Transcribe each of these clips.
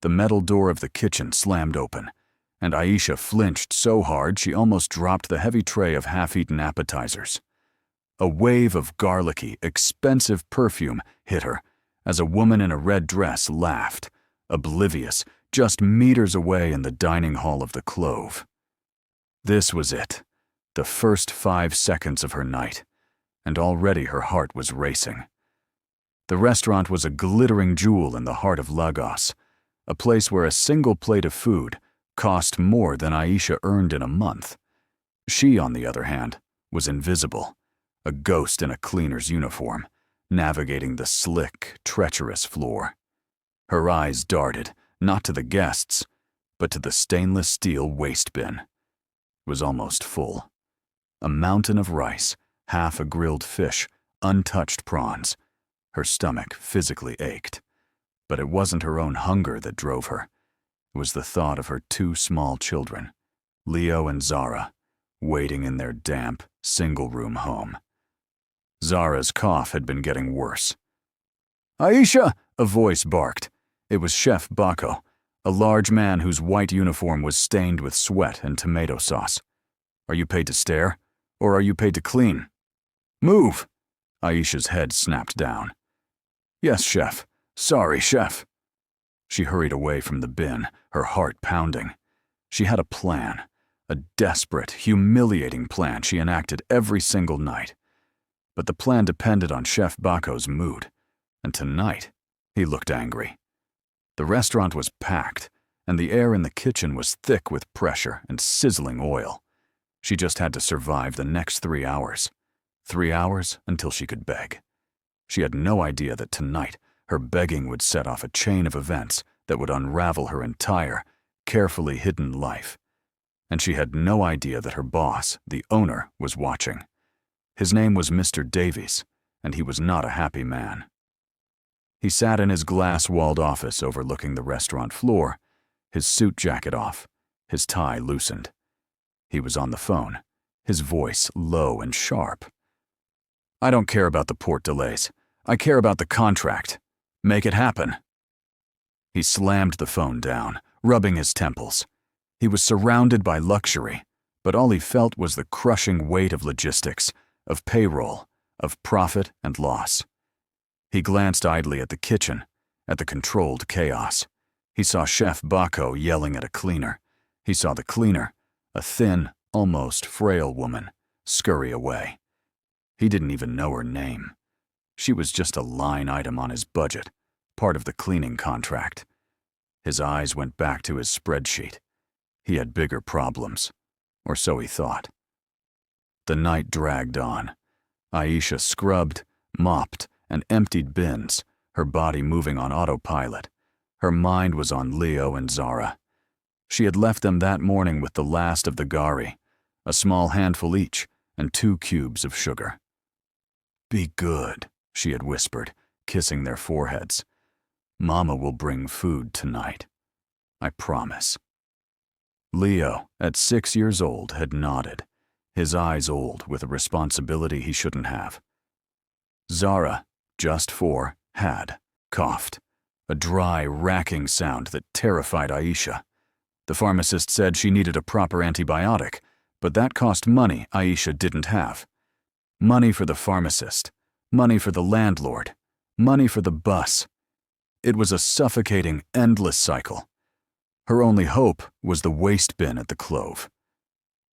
The metal door of the kitchen slammed open, and Aisha flinched so hard she almost dropped the heavy tray of half-eaten appetizers. A wave of garlicky, expensive perfume hit her as a woman in a red dress laughed, oblivious, just meters away in the dining hall of the Clove. This was it, the first 5 seconds of her night, and already her heart was racing. The restaurant was a glittering jewel in the heart of Lagos, a place where a single plate of food cost more than Aisha earned in a month. She, on the other hand, was invisible, a ghost in a cleaner's uniform, navigating the slick, treacherous floor. Her eyes darted, not to the guests, but to the stainless steel waste bin. It was almost full. A mountain of rice, half a grilled fish, untouched prawns. Her stomach physically ached. But it wasn't her own hunger that drove her. It was the thought of her 2 small children, Leo and Zara, waiting in their damp, single-room home. Zara's cough had been getting worse. "Aisha!" a voice barked. It was Chef Bako, a large man whose white uniform was stained with sweat and tomato sauce. "Are you paid to stare, or are you paid to clean?" "Move!" Aisha's head snapped down. "Yes, chef. Sorry, chef." She hurried away from the bin, her heart pounding. She had a plan, a desperate, humiliating plan she enacted every single night. But the plan depended on Chef Bako's mood, and tonight he looked angry. The restaurant was packed, and the air in the kitchen was thick with pressure and sizzling oil. She just had to survive the next 3 hours. 3 hours until she could beg. She had no idea that tonight her begging would set off a chain of events that would unravel her entire, carefully hidden life. And she had no idea that her boss, the owner, was watching. His name was Mr. Davies, and he was not a happy man. He sat in his glass-walled office overlooking the restaurant floor, his suit jacket off, his tie loosened. He was on the phone, his voice low and sharp. "I don't care about the port delays. I care about the contract. Make it happen." He slammed the phone down, rubbing his temples. He was surrounded by luxury, but all he felt was the crushing weight of logistics, of payroll, of profit and loss. He glanced idly at the kitchen, at the controlled chaos. He saw Chef Bako yelling at a cleaner. He saw the cleaner, a thin, almost frail woman, scurry away. He didn't even know her name. She was just a line item on his budget, part of the cleaning contract. His eyes went back to his spreadsheet. He had bigger problems, or so he thought. The night dragged on. Aisha scrubbed, mopped, and emptied bins, her body moving on autopilot. Her mind was on Leo and Zara. She had left them that morning with the last of the gari, a small handful each, and 2 cubes of sugar. "Be good," she had whispered, kissing their foreheads. "Mama will bring food tonight. I promise." Leo, at 6 years old, had nodded, his eyes old with a responsibility he shouldn't have. Zara, just 4, had coughed, a dry, racking sound that terrified Aisha. The pharmacist said she needed a proper antibiotic, but that cost money Aisha didn't have. Money for the pharmacist, money for the landlord, money for the bus. It was a suffocating, endless cycle. Her only hope was the waste bin at the Clove.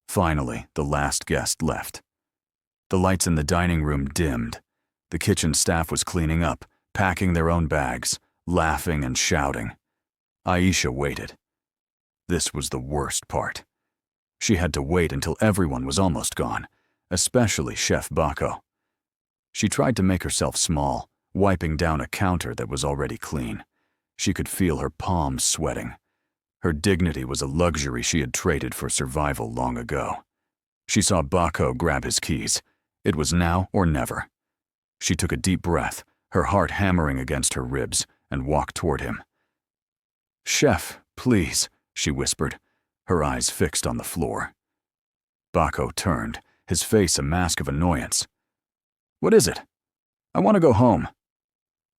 Finally, the last guest left. The lights in the dining room dimmed. The kitchen staff was cleaning up, packing their own bags, laughing and shouting. Aisha waited. This was the worst part. She had to wait until everyone was almost gone, especially Chef Bako. She tried to make herself small, wiping down a counter that was already clean. She could feel her palms sweating. Her dignity was a luxury she had traded for survival long ago. She saw Bako grab his keys. It was now or never. She took a deep breath, her heart hammering against her ribs, and walked toward him. "Chef, please," she whispered, her eyes fixed on the floor. Bako turned, his face a mask of annoyance. "What is it?" "I want to go home."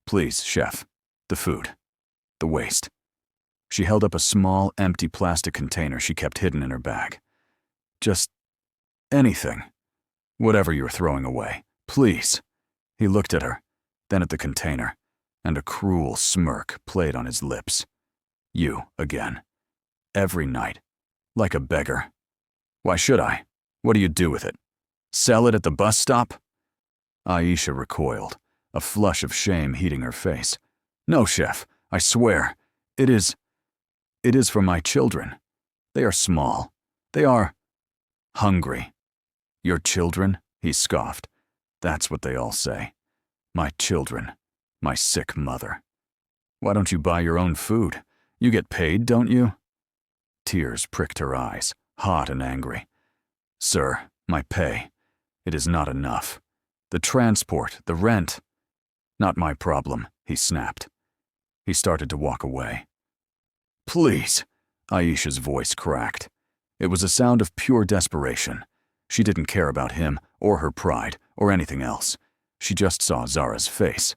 "Please, chef. The food. The waste." She held up a small, empty plastic container she kept hidden in her bag. Just anything. Whatever you're throwing away. Please. He looked at her, then at the container, and a cruel smirk played on his lips. You, again. Every night. Like a beggar. Why should I? What do you do with it? Sell it at the bus stop? Aisha recoiled, a flush of shame heating her face. No, chef, I swear. It is for my children. They are small. They are hungry. Your children? He scoffed. That's what they all say. My children. My sick mother. Why don't you buy your own food? You get paid, don't you? Tears pricked her eyes, hot and angry. Sir, my pay. It is not enough. The transport, the rent. Not my problem, he snapped. He started to walk away. Please, Aisha's voice cracked. It was a sound of pure desperation. She didn't care about him, or her pride, or anything else. She just saw Zara's face.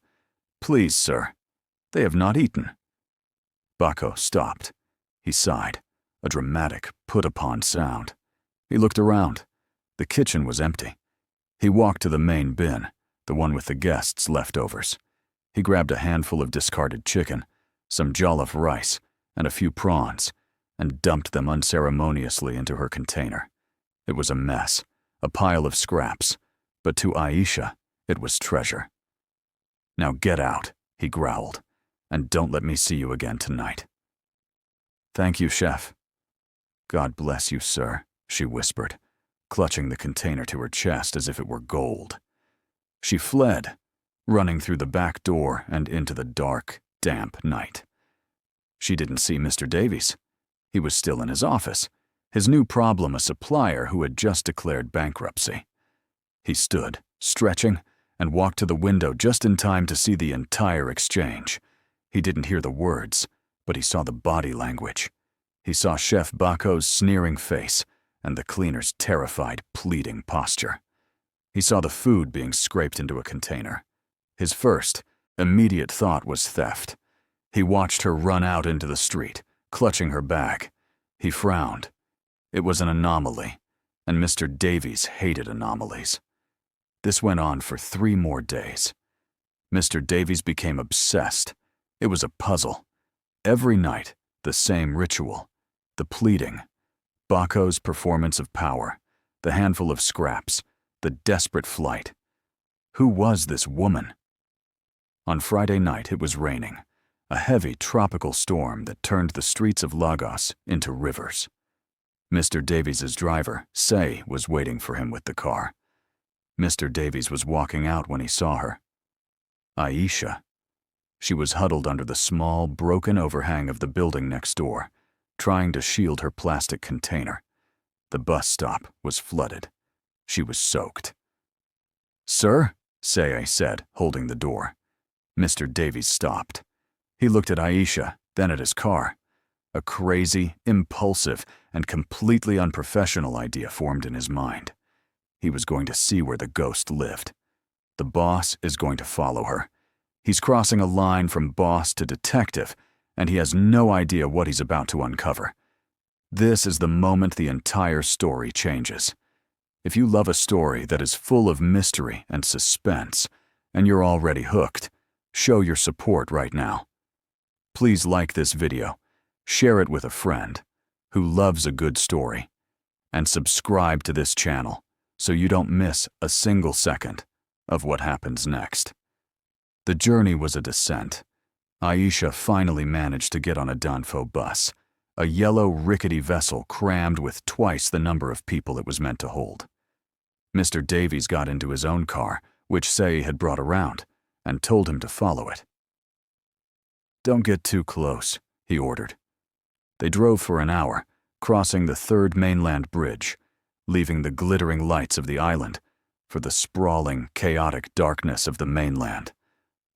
Please, sir. They have not eaten. Bako stopped. He sighed, a dramatic, put-upon sound. He looked around. The kitchen was empty. He walked to the main bin, the one with the guests' leftovers. He grabbed a handful of discarded chicken, some jollof rice, and a few prawns, and dumped them unceremoniously into her container. It was a mess, a pile of scraps, but to Aisha, it was treasure. Now get out, he growled, and don't let me see you again tonight. Thank you, chef. God bless you, sir, she whispered, clutching the container to her chest as if it were gold. She fled, running through the back door and into the dark, damp night. She didn't see Mr. Davies. He was still in his office, his new problem a supplier who had just declared bankruptcy. He stood, stretching, and walked to the window just in time to see the entire exchange. He didn't hear the words, but he saw the body language. He saw Chef Bako's sneering face and the cleaner's terrified, pleading posture. He saw the food being scraped into a container. His first, immediate thought was theft. He watched her run out into the street, clutching her bag. He frowned. It was an anomaly, and Mr. Davies hated anomalies. This went on for 3 more days. Mr. Davies became obsessed. It was a puzzle. Every night, the same ritual. The pleading. Bako's performance of power. The handful of scraps. The desperate flight. Who was this woman? On Friday night, it was raining. A heavy tropical storm that turned the streets of Lagos into rivers. Mr. Davies's driver, Say, was waiting for him with the car. Mr. Davies was walking out when he saw her. Aisha. She was huddled under the small, broken overhang of the building next door, trying to shield her plastic container. The bus stop was flooded. She was soaked. Sir? Say said, holding the door. Mr. Davies stopped. He looked at Aisha, then at his car. A crazy, impulsive, and completely unprofessional idea formed in his mind. He was going to see where the ghost lived. The boss is going to follow her. He's crossing a line from boss to detective, and he has no idea what he's about to uncover. This is the moment the entire story changes. If you love a story that is full of mystery and suspense, and you're already hooked, show your support right now. Please like this video, share it with a friend who loves a good story, and subscribe to this channel so you don't miss a single second of what happens next. The journey was a descent. Aisha finally managed to get on a Danfo bus, a yellow, rickety vessel crammed with twice the number of people it was meant to hold. Mr. Davies got into his own car, which Say had brought around, and told him to follow it. Don't get too close, he ordered. They drove for an hour, crossing the third mainland bridge, leaving the glittering lights of the island for the sprawling, chaotic darkness of the mainland.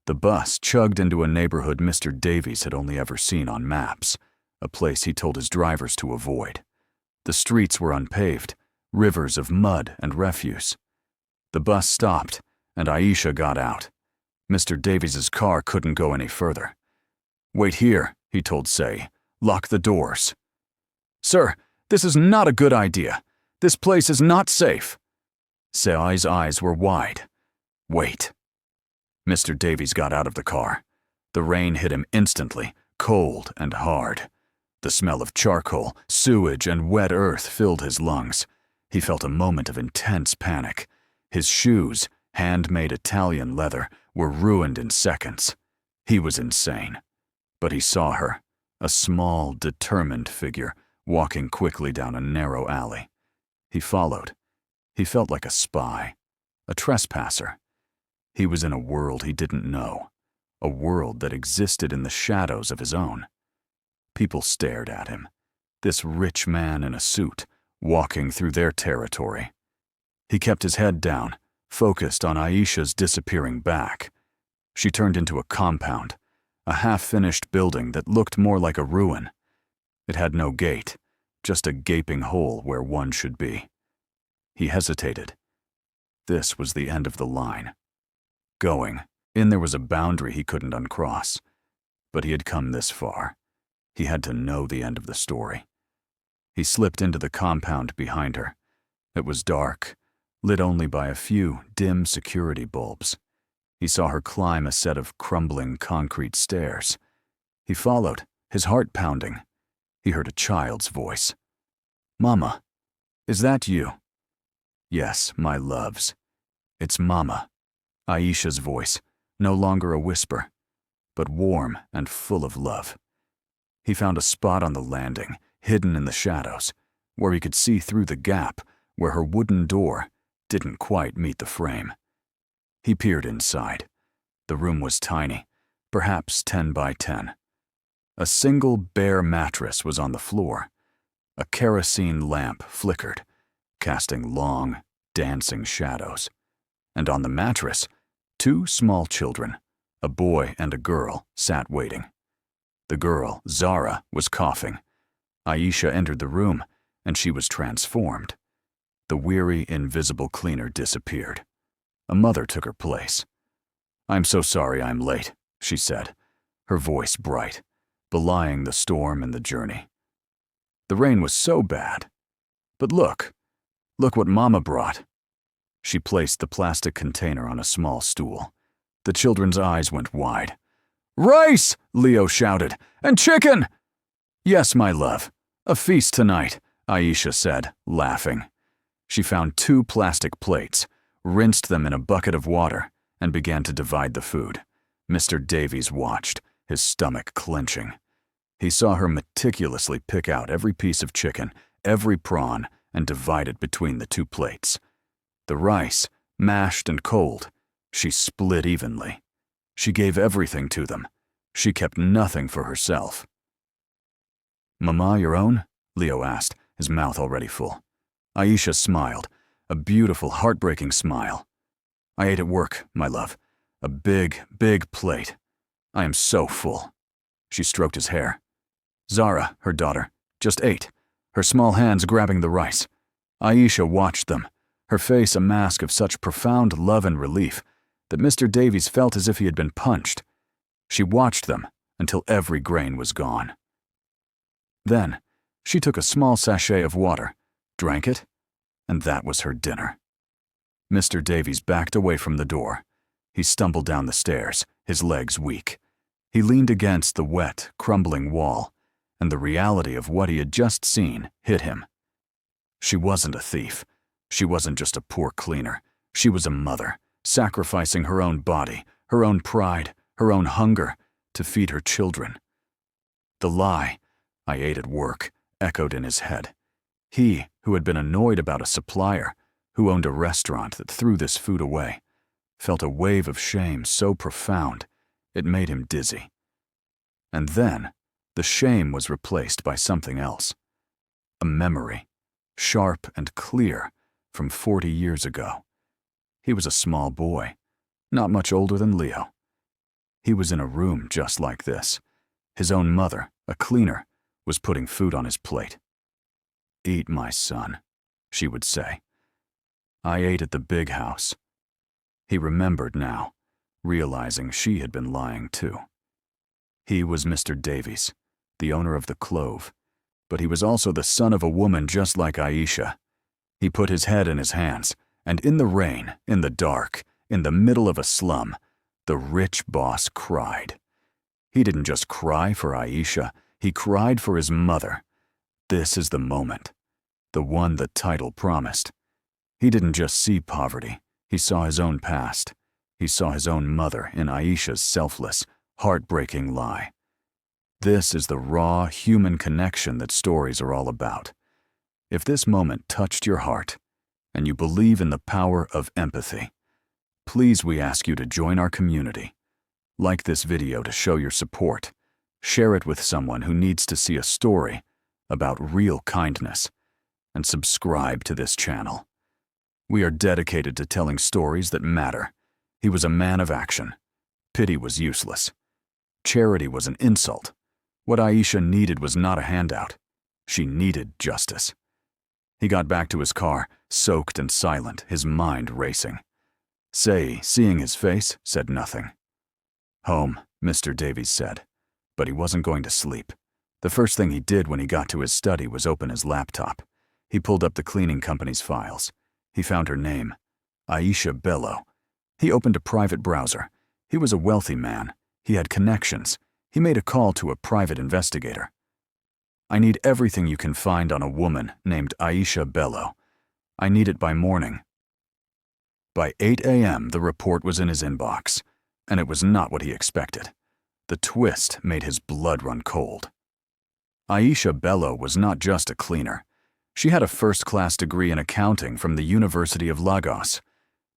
The bus chugged into a neighborhood Mr. Davies had only ever seen on maps, a place he told his drivers to avoid. The streets were unpaved, rivers of mud and refuse. The bus stopped, and Aisha got out. Mr. Davies's car couldn't go any further. Wait here, he told Say, Lock the doors. Sir, this is not a good idea. This place is not safe. Seai's eyes were wide. Wait. Mr. Davies got out of the car. The rain hit him instantly, cold and hard. The smell of charcoal, sewage, and wet earth filled his lungs. He felt a moment of intense panic. His shoes, handmade Italian leather, were ruined in seconds. He was insane. But he saw her, a small, determined figure, walking quickly down a narrow alley. He followed. He felt like a spy, a trespasser. He was in a world he didn't know, a world that existed in the shadows of his own. People stared at him, this rich man in a suit, walking through their territory. He kept his head down, focused on Aisha's disappearing back. She turned into a compound, a half-finished building that looked more like a ruin. It had no gate, just a gaping hole where one should be. He hesitated. This was the end of the line. Going, in there was a boundary he couldn't uncross. But he had come this far. He had to know the end of the story. He slipped into the compound behind her. It was dark, lit only by a few dim security bulbs. He saw her climb a set of crumbling concrete stairs. He followed, his heart pounding. He heard a child's voice. "Mama, is that you?" "Yes, my loves. It's Mama." Aisha's voice, no longer a whisper, but warm and full of love. He found a spot on the landing, hidden in the shadows, where he could see through the gap where her wooden door didn't quite meet the frame. He peered inside. The room was tiny, perhaps 10 by 10. A single bare mattress was on the floor. A kerosene lamp flickered, casting long, dancing shadows. And on the mattress, 2 small children, a boy and a girl, sat waiting. The girl, Zara, was coughing. Aisha entered the room, and she was transformed. The weary, invisible cleaner disappeared. A mother took her place. "I'm so sorry I'm late," she said, her voice bright, belying the storm and the journey. "The rain was so bad. But look what Mama brought." She placed the plastic container on a small stool. The children's eyes went wide. "Rice!" Leo shouted. "And chicken!" "Yes, my love. A feast tonight," Aisha said, laughing. She found 2 plastic plates, rinsed them in a bucket of water, and began to divide the food. Mr. Davies watched, his stomach clenching. He saw her meticulously pick out every piece of chicken, every prawn, and divide it between the 2 plates. The rice, mashed and cold, she split evenly. She gave everything to them. She kept nothing for herself. "Mama, your own?" Leo asked, his mouth already full. Aisha smiled, a beautiful, heartbreaking smile. "I ate at work, my love. A big, big plate. I am so full." She stroked his hair. Zara, her daughter, just ate, her small hands grabbing the rice. Aisha watched them, her face a mask of such profound love and relief that Mr. Davies felt as if he had been punched. She watched them until every grain was gone. Then, she took a small sachet of water, drank it, and that was her dinner. Mr. Davies backed away from the door. He stumbled down the stairs, his legs weak. He leaned against the wet, crumbling wall, and the reality of what he had just seen hit him. She wasn't a thief. She wasn't just a poor cleaner. She was a mother, sacrificing her own body, her own pride, her own hunger, to feed her children. The lie, "I ate at work," echoed in his head. He, who had been annoyed about a supplier, who owned a restaurant that threw this food away, felt a wave of shame so profound it made him dizzy. And then, the shame was replaced by something else. A memory, sharp and clear, from 40 years ago. He was a small boy, not much older than Leo. He was in a room just like this. His own mother, a cleaner, was putting food on his plate. "Eat, my son," she would say. "I ate at the big house." He remembered now, realizing she had been lying too. He was Mr. Davies, the owner of the Clove, but he was also the son of a woman just like Aisha. He put his head in his hands, and in the rain, in the dark, in the middle of a slum, the rich boss cried. He didn't just cry for Aisha, he cried for his mother. This is the moment, the one the title promised. He didn't just see poverty, he saw his own past. He saw his own mother in Aisha's selfless, heartbreaking lie. This is the raw, human connection that stories are all about. If this moment touched your heart, and you believe in the power of empathy, please we ask you to join our community. Like this video to show your support. Share it with someone who needs to see a story about real kindness. And subscribe to this channel. We are dedicated to telling stories that matter. He was a man of action. Pity was useless. Charity was an insult. What Aisha needed was not a handout. She needed justice. He got back to his car, soaked and silent, his mind racing. Say, seeing his face, said nothing. Home, Mr. Davies said. But he wasn't going to sleep. The first thing he did when he got to his study was open his laptop. He pulled up the cleaning company's files. He found her name, Aisha Bello. He opened a private browser. He was a wealthy man. He had connections. He made a call to a private investigator. I need everything you can find on a woman named Aisha Bello. I need it by morning. By 8 a.m., the report was in his inbox, and it was not what he expected. The twist made his blood run cold. Aisha Bello was not just a cleaner. She had a first-class degree in accounting from the University of Lagos.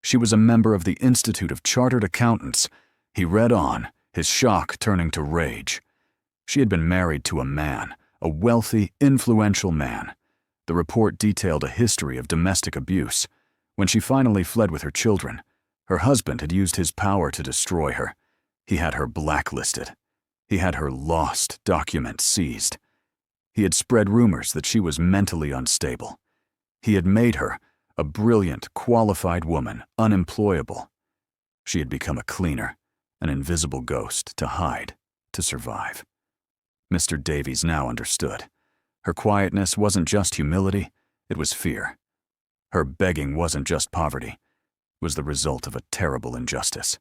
She was a member of the Institute of Chartered Accountants. He read on, his shock turning to rage. She had been married to a man, a wealthy, influential man. The report detailed a history of domestic abuse. When she finally fled with her children, her husband had used his power to destroy her. He had her blacklisted. He had her lost documents seized. He had spread rumors that she was mentally unstable. He had made her, a brilliant, qualified woman, unemployable. She had become a cleaner, an invisible ghost to hide, to survive. Mr. Davies now understood. Her quietness wasn't just humility, it was fear. Her begging wasn't just poverty, it was the result of a terrible injustice.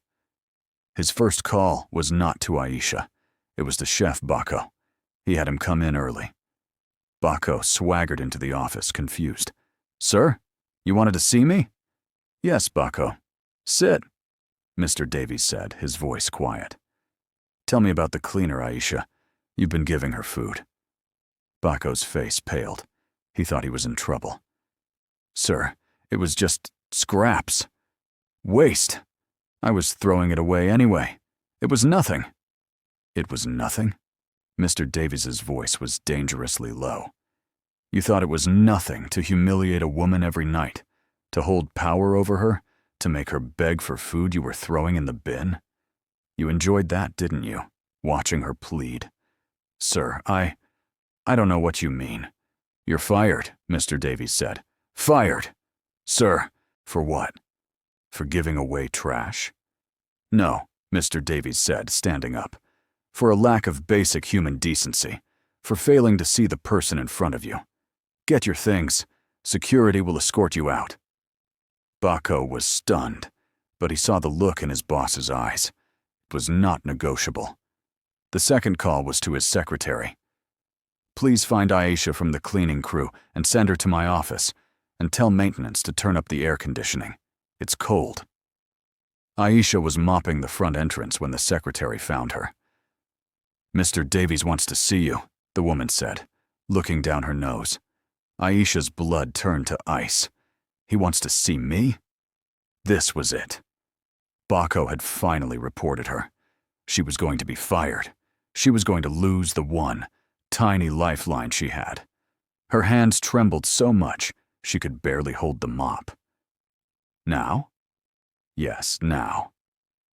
His first call was not to Aisha, it was to Chef Bako. He had him come in early. Bako swaggered into the office, confused. Sir, you wanted to see me? Yes, Bako. Sit, Mr. Davies said, his voice quiet. Tell me about the cleaner, Aisha. You've been giving her food. Bako's face paled. He thought he was in trouble. Sir, it was just scraps. Waste. I was throwing it away anyway. It was nothing. It was nothing? Mr. Davies's voice was dangerously low. You thought it was nothing to humiliate a woman every night, to hold power over her, to make her beg for food you were throwing in the bin? You enjoyed that, didn't you? Watching her plead. Sir, I don't know what you mean. You're fired, Mr. Davies said. Fired. Sir, for what? For giving away trash? No, Mr. Davies said, standing up. For a lack of basic human decency. For failing to see the person in front of you. Get your things. Security will escort you out. Bako was stunned, but he saw the look in his boss's eyes. It was not negotiable. The second call was to his secretary. Please find Aisha from the cleaning crew and send her to my office, and tell maintenance to turn up the air conditioning. It's cold. Aisha was mopping the front entrance when the secretary found her. Mr. Davies wants to see you, the woman said, looking down her nose. Aisha's blood turned to ice. He wants to see me? This was it. Bako had finally reported her. She was going to be fired. She was going to lose the one, tiny lifeline she had. Her hands trembled so much she could barely hold the mop. Now? Yes, now.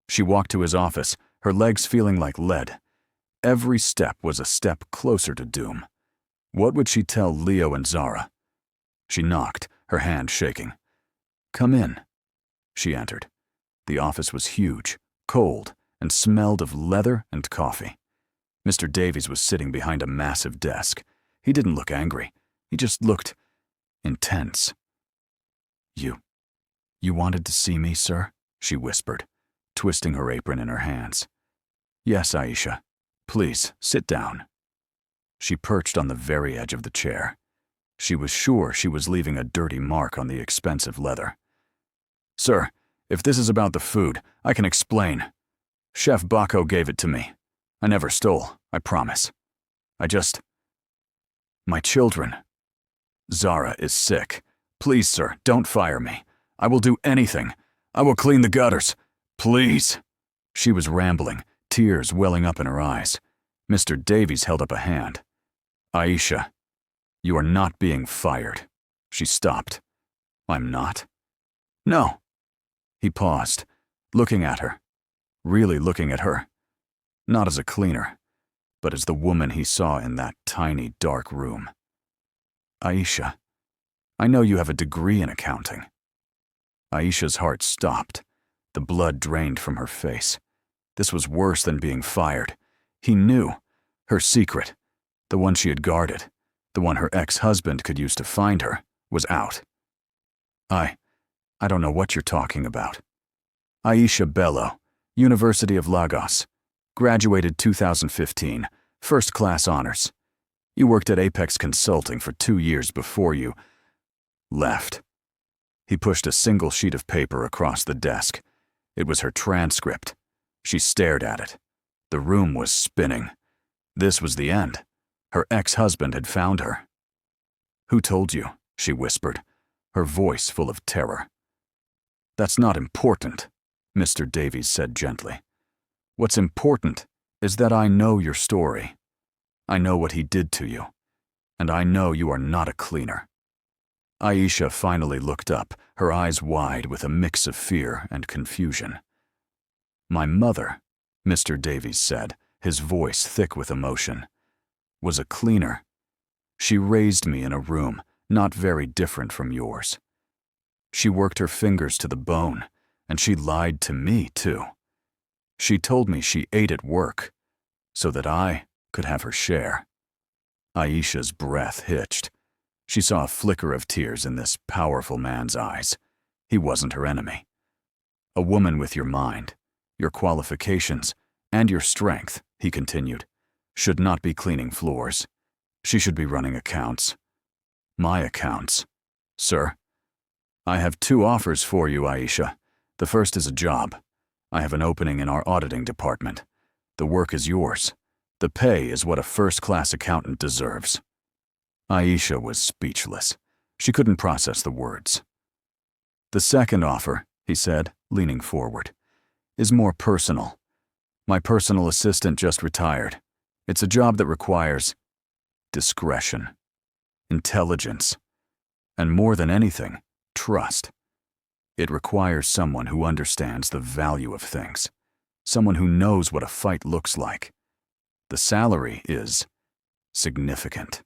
She walked to his office, her legs feeling like lead. Every step was a step closer to doom. What would she tell Leo and Zara? She knocked, her hand shaking. Come in. She entered. The office was huge, cold, and smelled of leather and coffee. Mr. Davies was sitting behind a massive desk. He didn't look angry. He just looked intense. You wanted to see me, sir?" she whispered, twisting her apron in her hands. "Yes, Aisha. Please, sit down." She perched on the very edge of the chair. She was sure she was leaving a dirty mark on the expensive leather. "Sir, if this is about the food, I can explain. Chef Baco gave it to me. I never stole, I promise. My children. Zara is sick. Please, sir, don't fire me. I will do anything. I will clean the gutters. Please." She was rambling, tears welling up in her eyes. Mr. Davies held up a hand. "Aisha, you are not being fired." She stopped. "I'm not?" "No." He paused, looking at her. Really looking at her. Not as a cleaner, but as the woman he saw in that tiny, dark room. "Aisha, I know you have a degree in accounting." Aisha's heart stopped. The blood drained from her face. This was worse than being fired. He knew. Her secret, the one she had guarded, the one her ex-husband could use to find her, was out. I don't know what you're talking about." "Aisha Bello, University of Lagos. Graduated 2015, first-class honors. You worked at Apex Consulting for 2 years before you left." He pushed a single sheet of paper across the desk. It was her transcript. She stared at it. The room was spinning. This was the end. Her ex-husband had found her. "Who told you?" she whispered, her voice full of terror. "That's not important," Mr. Davies said gently. "What's important is that I know your story. I know what he did to you, and I know you are not a cleaner." Aisha finally looked up, her eyes wide with a mix of fear and confusion. "My mother," Mr. Davies said, his voice thick with emotion, "was a cleaner. She raised me in a room not very different from yours. She worked her fingers to the bone, and she lied to me, too. She told me she ate at work, so that I could have her share." Aisha's breath hitched. She saw a flicker of tears in this powerful man's eyes. He wasn't her enemy. "A woman with your mind, your qualifications, and your strength," he continued, "should not be cleaning floors. She should be running accounts. My accounts, sir. I have 2 offers for you, Aisha. The first is a job. I have an opening in our auditing department. The work is yours. The pay is what a first-class accountant deserves." Aisha was speechless. She couldn't process the words. "The second offer," he said, leaning forward, "is more personal. My personal assistant just retired. It's a job that requires discretion, intelligence, and more than anything, trust. It requires someone who understands the value of things, someone who knows what a fight looks like. The salary is significant.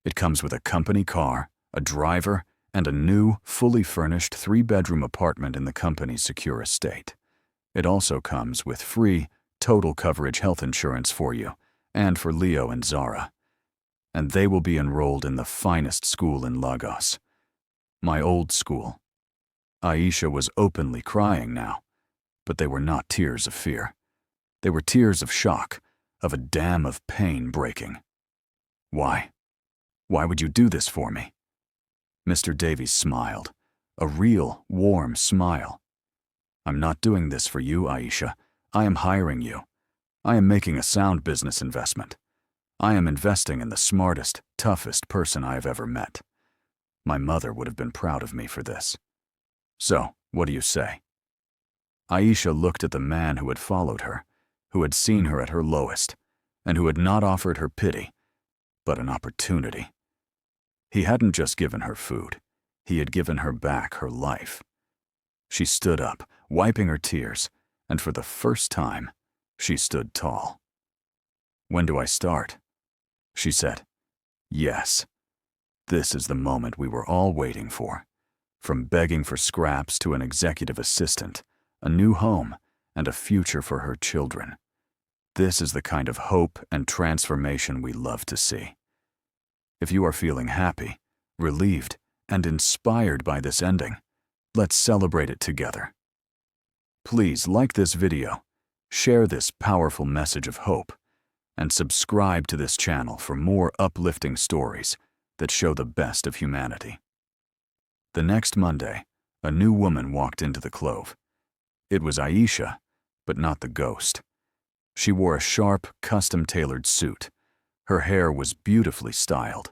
It comes with a company car, a driver, and a new, fully furnished 3-bedroom apartment in the company's secure estate. It also comes with free, total coverage health insurance for you, and for Leo and Zara. And they will be enrolled in the finest school in Lagos. My old school." Aisha was openly crying now, but they were not tears of fear. They were tears of shock, of a dam of pain breaking. "Why? Why would you do this for me?" Mr. Davies smiled, a real, warm smile. "I'm not doing this for you, Aisha. I am hiring you. I am making a sound business investment. I am investing in the smartest, toughest person I have ever met. My mother would have been proud of me for this. So, what do you say?" Aisha looked at the man who had followed her, who had seen her at her lowest, and who had not offered her pity, but an opportunity. He hadn't just given her food. He had given her back her life. She stood up, wiping her tears, and for the first time, she stood tall. "When do I start?" she said. "Yes. This is the moment we were all waiting for. From begging for scraps to an executive assistant, a new home, and a future for her children. This is the kind of hope and transformation we love to see. If you are feeling happy, relieved, and inspired by this ending, let's celebrate it together. Please like this video, share this powerful message of hope, and subscribe to this channel for more uplifting stories that show the best of humanity. The next Monday, a new woman walked into the Clove. It was Aisha, but not the ghost. She wore a sharp, custom-tailored suit. Her hair was beautifully styled.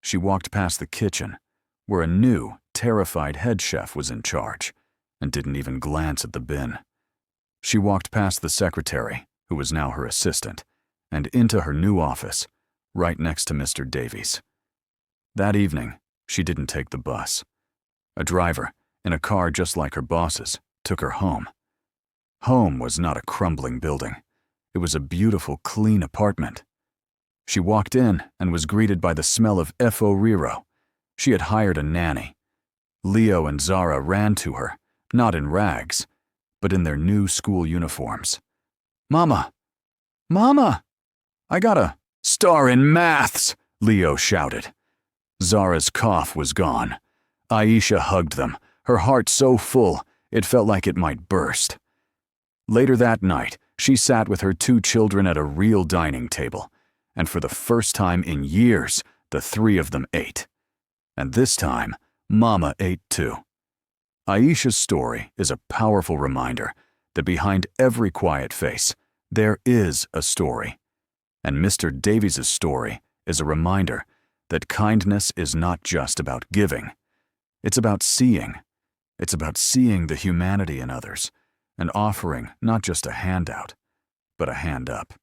She walked past the kitchen, where a new, terrified head chef was in charge, and didn't even glance at the bin. She walked past the secretary, who was now her assistant, and into her new office, right next to Mr. Davies. That evening, she didn't take the bus. A driver, in a car just like her boss's, took her home. Home was not a crumbling building. It was a beautiful, clean apartment. She walked in and was greeted by the smell of Fo Riro. She had hired a nanny. Leo and Zara ran to her, not in rags, but in their new school uniforms. "Mama! Mama! I got a star in maths!" Leo shouted. Zara's cough was gone. Aisha hugged them, her heart so full it felt like it might burst. Later that night, she sat with her two children at a real dining table, and for the first time in years, the three of them ate. And this time, Mama ate too. Aisha's story is a powerful reminder that behind every quiet face, there is a story. And Mr. Davies' story is a reminder that kindness is not just about giving. It's about seeing. It's about seeing the humanity in others and offering not just a handout, but a hand up.